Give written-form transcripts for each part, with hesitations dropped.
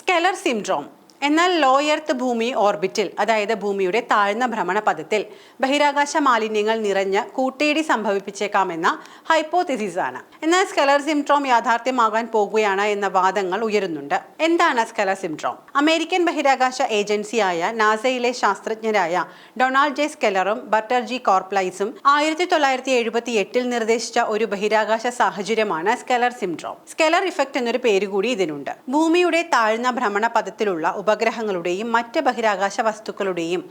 Scalar syndrome എന്നാൽ low earth ഭൂമി ഓർബിറ്റിൽ, അതായത് ഭൂമിയുടെ താഴ്ന്ന ഭ്രമണപഥത്തിൽ ബഹിരാകാശ മാലിന്യങ്ങൾ നിറഞ്ഞ് കൂട്ടയിടി സംഭവിപ്പിച്ചേക്കാമെന്ന ഹൈപ്പോതെസിസ് ആണ്. എന്നാൽ സ്കെലർ സിൻഡ്രോം യാഥാർത്ഥ്യമാകാൻ പോകുകയാണ് എന്ന വാദങ്ങൾ ഉയരുന്നുണ്ട്. എന്താണ് സ്കെലർ സിൻഡ്രോം? അമേരിക്കൻ ബഹിരാകാശ ഏജൻസിയായ നാസയിലെ ശാസ്ത്രജ്ഞരായ ഡൊണാൾഡ് ജെ സ്കെലറും ബർട്ടർ ജി കോർപ്ലൈസും 1978 നിർദ്ദേശിച്ച ഒരു ബഹിരാകാശ സാഹചര്യമാണ് സ്കെലർ സിൻഡ്രോം. സ്കെലർ ഇഫക്റ്റ് എന്നൊരു പേരുകൂടി ഇതിനുണ്ട്. ഭൂമിയുടെ താഴ്ന്ന ഭ്രമണപഥത്തിലുള്ള ഉപഗ്രഹങ്ങളുടെയും മറ്റ് ബഹിരാകാശ വസ്തുക്കളുടെയും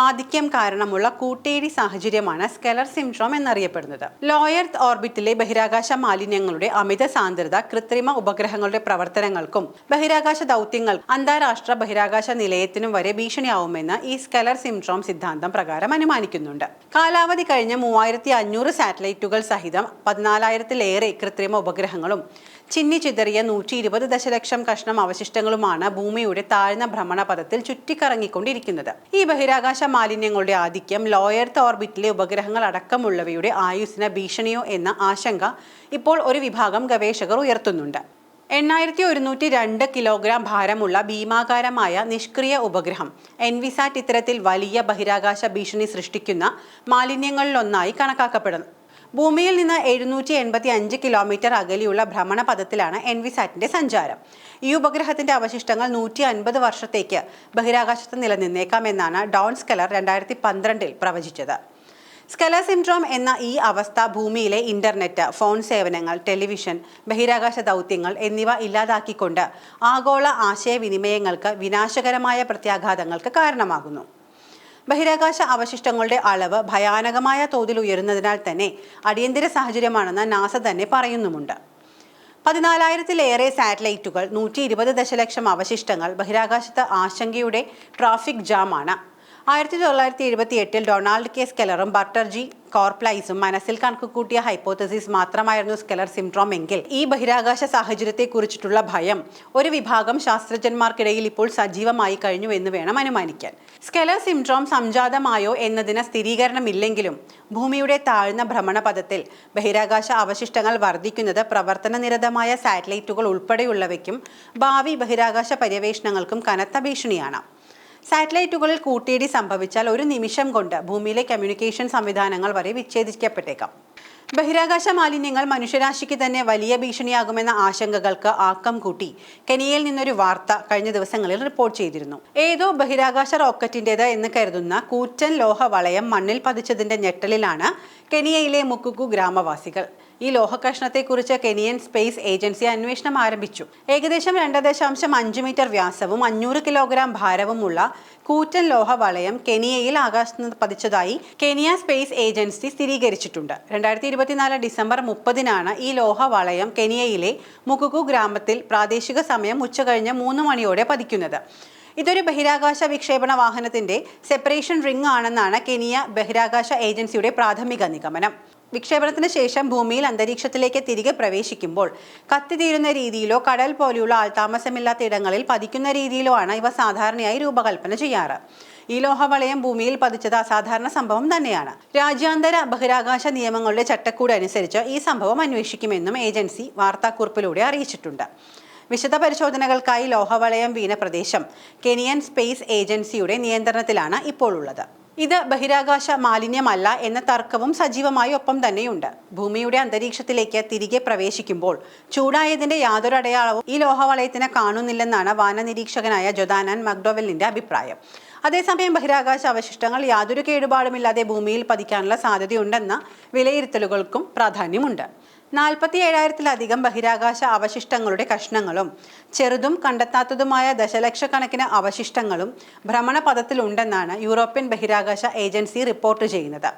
ആധിക്യം കാരണമുള്ള കൂട്ടേടി സാഹചര്യമാണ് സ്കെലർ സിൻഡ്രോം എന്നറിയപ്പെടുന്നത്. ലോ എർത്ത് ഓർബിറ്റിലെ ബഹിരാകാശ മാലിന്യങ്ങളുടെ അമിത സാന്ദ്രത കൃത്രിമ ഉപഗ്രഹങ്ങളുടെ പ്രവർത്തനങ്ങൾക്കും ബഹിരാകാശ ദൗത്യങ്ങൾ അന്താരാഷ്ട്ര ബഹിരാകാശ നിലയത്തിനും വരെ ഭീഷണിയാവുമെന്ന് ഈ സ്കെലർ സിൻഡ്രോം സിദ്ധാന്തം പ്രകാരം അനുമാനിക്കുന്നുണ്ട്. കാലാവധി കഴിഞ്ഞ 3500 സാറ്റലൈറ്റുകൾ സഹിതം 14,000-ലേറെ കൃത്രിമ ഉപഗ്രഹങ്ങളും ചിന്നിച്ചിതറിയ 120 ദശലക്ഷം കഷ്ണം അവശിഷ്ടങ്ങളുമാണ് ഭൂമിയുടെ താഴ്ന്ന ഭ്രമണപഥത്തിൽ ചുറ്റിക്കറങ്ങിക്കൊണ്ടിരിക്കുന്നത്. ഈ ബഹിരാകാശ മാലിന്യങ്ങളുടെ ആധിക്യം ലോ എർത്ത് ഓർബിറ്റിലെ ഉപഗ്രഹങ്ങൾ അടക്കമുള്ളവയുടെ ആയുസ്സിന് ഭീഷണിയോ എന്ന ആശങ്ക ഇപ്പോൾ ഒരു വിഭാഗം ഗവേഷകർ ഉയർത്തുന്നുണ്ട്. 8102 കിലോഗ്രാം ഭാരമുള്ള ഭീമാകാരമായ നിഷ്ക്രിയ ഉപഗ്രഹം എൻവിസാറ്റ് ഇത്തരത്തിൽ വലിയ ബഹിരാകാശ ഭീഷണി സൃഷ്ടിക്കുന്ന മാലിന്യങ്ങളിലൊന്നായി കണക്കാക്കപ്പെടുന്നു. ഭൂമിയിൽ നിന്ന് 785 കിലോമീറ്റർ അകലെയുള്ള ഭ്രമണപഥത്തിലാണ് എൻവിസാറ്റിന്റെ സഞ്ചാരം. ഈ ഉപഗ്രഹത്തിന്റെ അവശിഷ്ടങ്ങൾ 150 വർഷത്തേക്ക് ബഹിരാകാശത്ത് നിലനിന്നേക്കാമെന്നാണ് ഡോൺ സ്കെലർ 2012 പ്രവചിച്ചത്. സ്കെലർ സിൻഡ്രോം എന്ന ഈ അവസ്ഥ ഭൂമിയിലെ ഇന്റർനെറ്റ്, ഫോൺ സേവനങ്ങൾ, ടെലിവിഷൻ, ബഹിരാകാശ ദൗത്യങ്ങൾ എന്നിവ ഇല്ലാതാക്കിക്കൊണ്ട് ആഗോള ആശയവിനിമയങ്ങൾക്ക് വിനാശകരമായ പ്രത്യാഘാതങ്ങൾക്ക് കാരണമാകുന്നു. ബഹിരാകാശ അവശിഷ്ടങ്ങളുടെ അളവ് ഭയാനകമായ തോതിൽ ഉയരുന്നതിനാൽ തന്നെ അടിയന്തര സാഹചര്യമാണെന്ന് നാസ തന്നെ പറയുന്നുമുണ്ട്. 14,000-ലേറെ സാറ്റലൈറ്റുകൾ, 120 ദശലക്ഷം അവശിഷ്ടങ്ങൾ ബഹിരാകാശത്ത് ആശങ്കയുടെ ട്രാഫിക് ജാമാണ്. 1978 ഡൊണാൾഡ് കെ സ്കെലറും ബർട്ടർ ജി കോർപ്ലൈസും മനസ്സിൽ കണക്കുകൂട്ടിയ ഹൈപ്പോത്തസിസ് മാത്രമായിരുന്നു സ്കെലർ സിൻഡ്രോം എങ്കിൽ ഈ ബഹിരാകാശ സാഹചര്യത്തെക്കുറിച്ചിട്ടുള്ള ഭയം ഒരു വിഭാഗം ശാസ്ത്രജ്ഞന്മാർക്കിടയിൽ ഇപ്പോൾ സജീവമായി കഴിഞ്ഞു എന്ന് വേണം അനുമാനിക്കാൻ. സ്കെലർ സിൻഡ്രോം സംജാതമായോ എന്നതിന് സ്ഥിരീകരണമില്ലെങ്കിലും ഭൂമിയുടെ താഴ്ന്ന ഭ്രമണപഥത്തിൽ ബഹിരാകാശ അവശിഷ്ടങ്ങൾ വർദ്ധിക്കുന്നത് പ്രവർത്തനനിരതമായ സാറ്റലൈറ്റുകൾ ഉൾപ്പെടെയുള്ളവയ്ക്കും ഭാവി ബഹിരാകാശ പര്യവേഷണങ്ങൾക്കും കനത്ത ഭീഷണിയാണ്. സാറ്റലൈറ്റുകളിൽ കൂട്ടിയിടി സംഭവിച്ചാൽ ഒരു നിമിഷം കൊണ്ട് ഭൂമിയിലെ കമ്മ്യൂണിക്കേഷൻ സംവിധാനങ്ങൾ വരെ വിച്ഛേദിക്കപ്പെട്ടേക്കാം. ബഹിരാകാശ മാലിന്യങ്ങൾ മനുഷ്യരാശിക്ക് തന്നെ വലിയ ഭീഷണിയാകുമെന്ന ആശങ്കകൾക്ക് ആക്കം കൂട്ടി കെനിയയിൽ നിന്നൊരു വാർത്ത കഴിഞ്ഞ ദിവസങ്ങളിൽ റിപ്പോർട്ട് ചെയ്തിരുന്നു. ഏതോ ബഹിരാകാശ റോക്കറ്റിൻ്റെത് എന്ന് കരുതുന്ന കൂറ്റൻ ലോഹ വളയം മണ്ണിൽ പതിച്ചതിന്റെ ഞെട്ടലിലാണ് കെനിയയിലെ മുക്കുക്കു ഗ്രാമവാസികൾ. ഈ ലോഹകഷ്ണത്തെക്കുറിച്ച് കെനിയൻ സ്പേസ് ഏജൻസി അന്വേഷണം ആരംഭിച്ചു. ഏകദേശം 2.5 മീറ്റർ വ്യാസവും 500 കിലോഗ്രാം ഭാരവുമുള്ള കൂറ്റൻ ലോഹ വളയം കെനിയയിൽ ആകാശത്ത് പതിച്ചതായി കെനിയ സ്പേസ് ഏജൻസി സ്ഥിരീകരിച്ചിട്ടുണ്ട്. 2024 ഡിസംബർ 30-നാണ് ഈ ലോഹ വളയം കെനിയയിലെ മുക്കുക്കു ഗ്രാമത്തിൽ പ്രാദേശിക സമയം ഉച്ചകഴിഞ്ഞ് 3 മണിയോടെ പതിക്കുന്നത്. ഇതൊരു ബഹിരാകാശ വിക്ഷേപണ വാഹനത്തിന്റെ സെപ്പറേഷൻ റിംഗ് ആണെന്നാണ് കെനിയ ബഹിരാകാശ ഏജൻസിയുടെ പ്രാഥമിക നിഗമനം. വിക്ഷേപണത്തിന് ശേഷം ഭൂമിയിൽ അന്തരീക്ഷത്തിലേക്ക് തിരികെ പ്രവേശിക്കുമ്പോൾ കത്തിത്തീരുന്ന രീതിയിലോ കടൽ പോലെയുള്ള ആൾതാമസമില്ലാത്ത ഇടങ്ങളിൽ പതിക്കുന്ന രീതിയിലോ ആണ് ഇവ സാധാരണയായി രൂപകൽപ്പന ചെയ്യാറ്. ഈ ലോഹവളയം ഭൂമിയിൽ പതിച്ചത് അസാധാരണ സംഭവം തന്നെയാണ്. രാജ്യാന്തര ബഹിരാകാശ നിയമങ്ങളുടെ ചട്ടക്കൂട് അനുസരിച്ച് ഈ സംഭവം അന്വേഷിക്കുമെന്നും ഏജൻസി വാർത്താക്കുറിപ്പിലൂടെ അറിയിച്ചിട്ടുണ്ട്. വിശദ പരിശോധനകൾക്കായി ലോഹവളയം വീണ പ്രദേശം കെനിയൻ സ്പേസ് ഏജൻസിയുടെ നിയന്ത്രണത്തിലാണ് ഇപ്പോൾ ഉള്ളത്. ഇത് ബഹിരാകാശ മാലിന്യമല്ല എന്ന തർക്കവും സജീവമായി ഒപ്പം തന്നെയുണ്ട്. ഭൂമിയുടെ അന്തരീക്ഷത്തിലേക്ക് തിരികെ പ്രവേശിക്കുമ്പോൾ ചൂടായതിന്റെ യാതൊരു അടയാളവും ഈ ലോഹവളയത്തിന് കാണുന്നില്ലെന്നാണ് വാനനിരീക്ഷകനായ ജൊദാനൻ മക്ഡൊവെല്ലിന്റെ അഭിപ്രായം. അതേസമയം ബഹിരാകാശ അവശിഷ്ടങ്ങൾ യാതൊരു കേടുപാടുമില്ലാതെ ഭൂമിയിൽ പതിക്കാനുള്ള സാധ്യതയുണ്ടെന്ന വിലയിരുത്തലുകൾക്കും പ്രാധാന്യമുണ്ട്. 47,000-ലധികം ബഹിരാകാശ അവശിഷ്ടങ്ങളുടെ കഷ്ണങ്ങളും ചെറുതും കണ്ടെത്താത്തതുമായ ദശലക്ഷക്കണക്കിന് അവശിഷ്ടങ്ങളും ഭ്രമണപഥത്തിലുണ്ടെന്നാണ് യൂറോപ്യൻ ബഹിരാകാശ ഏജൻസി റിപ്പോർട്ട് ചെയ്യുന്നത്.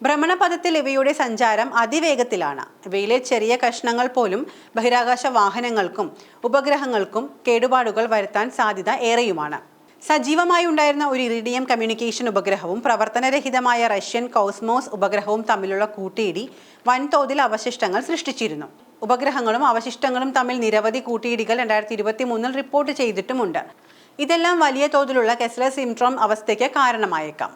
ഭ്രമണപഥത്തിൽ ഇവയുടെ സഞ്ചാരം അതിവേഗത്തിലാണ്. ഇവയിലെ ചെറിയ കഷ്ണങ്ങൾ പോലും ബഹിരാകാശ വാഹനങ്ങൾക്കും ഉപഗ്രഹങ്ങൾക്കും കേടുപാടുകൾ വരുത്താൻ സാധ്യത ഏറെയുമാണ്. സജീവമായി ഉണ്ടായിരുന്ന ഒരു ഇറിഡിയം കമ്മ്യൂണിക്കേഷൻ ഉപഗ്രഹവും പ്രവർത്തനരഹിതമായ റഷ്യൻ കോസ്മോസ് ഉപഗ്രഹവും തമ്മിലുള്ള കൂട്ടിയിടി വൻതോതിൽ അവശിഷ്ടങ്ങൾ സൃഷ്ടിച്ചിരുന്നു. ഉപഗ്രഹങ്ങളും അവശിഷ്ടങ്ങളും തമ്മിൽ നിരവധി കൂട്ടിയിടികൾ 2023 റിപ്പോർട്ട് ചെയ്തിട്ടുമുണ്ട്. ഇതെല്ലാം വലിയ തോതിലുള്ള സ്കെലർ സിൻഡ്രോം അവസ്ഥയ്ക്ക് കാരണമായേക്കാം.